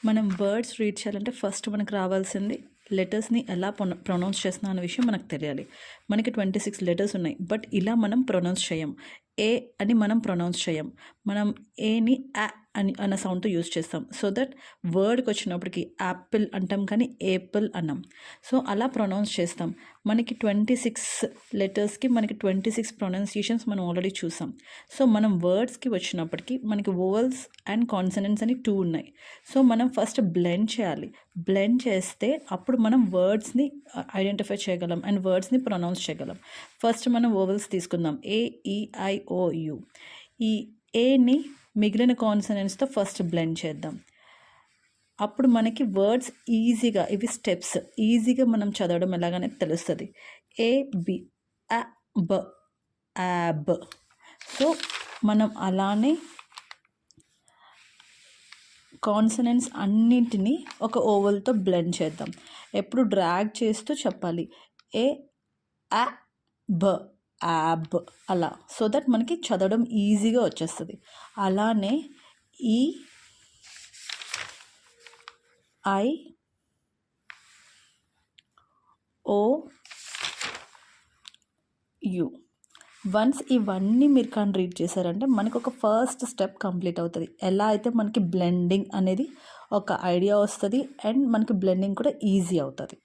మనం words read చేయాలంటే first మనకు రావాల్సింది లెటర్స్ని ఎలా ప్రొనౌన్స్ చేస్తున్నా అనే విషయం మనకు తెలియాలి. మనకి 26 లెటర్స్ ఉన్నాయి, బట్ ఇలా మనం ప్రొనౌన్స్ చేయం. ఏ అని మనం ప్రొనౌన్స్ చేయం. మనం ఏని అని అన్న సౌండ్తో యూజ్ చేస్తాం. సో దట్ వర్డ్కి వచ్చినప్పటికి యాపిల్ అంటాం కానీ ఏపిల్ అన్నాం. సో అలా ప్రొనౌన్స్ చేస్తాం. మనకి 26 లెటర్స్కి మనకి 26 ప్రొనౌన్సియేషన్స్ మనం ఆల్రెడీ చూసాం. సో మనం వర్డ్స్కి వచ్చినప్పటికి మనకి వోవెల్స్ అండ్ కాన్సనెంట్స్ అని 2 ఉన్నాయి. సో మనం ఫస్ట్ బ్లెండ్ చేయాలి. బ్లెండ్ చేస్తే అప్పుడు మనం వర్డ్స్ని ఐడెంటిఫై చేయగలం అండ్ వర్డ్స్ని ప్రొనౌన్స్ చేయగలం. ఫస్ట్ మనం వోవెల్స్ తీసుకుందాం. AEIOU. ఈ ఏని మిగిలిన కాన్సనెంట్స్తో ఫస్ట్ బ్లెండ్ చేద్దాం. అప్పుడు మనకి వర్డ్స్ ఈజీగా, ఇవి స్టెప్స్ ఈజీగా మనం చదవడం ఎలాగనే తెలుస్తుంది. AB, AB, AB. సో మనం అలానే కాన్సనెంట్స్ అన్నింటినీ ఒక ఓవెల్తో బ్లెండ్ చేద్దాం. ఎప్పుడు డ్రాగ్ చేస్తూ చెప్పాలి. B, యాబ్ అలా. సో దట్ మనకి చదవడం ఈజీగా వచ్చేస్తుంది. అలానే EIOU. వన్స్ ఇవన్నీ మీరు కానీ రీడ్ చేశారంటే మనకు ఒక ఫస్ట్ స్టెప్ కంప్లీట్ అవుతుంది. ఎలా అయితే మనకి బ్లెండింగ్ అనేది ఒక ఐడియా వస్తుంది అండ్ మనకి బ్లెండింగ్ కూడా ఈజీ అవుతుంది.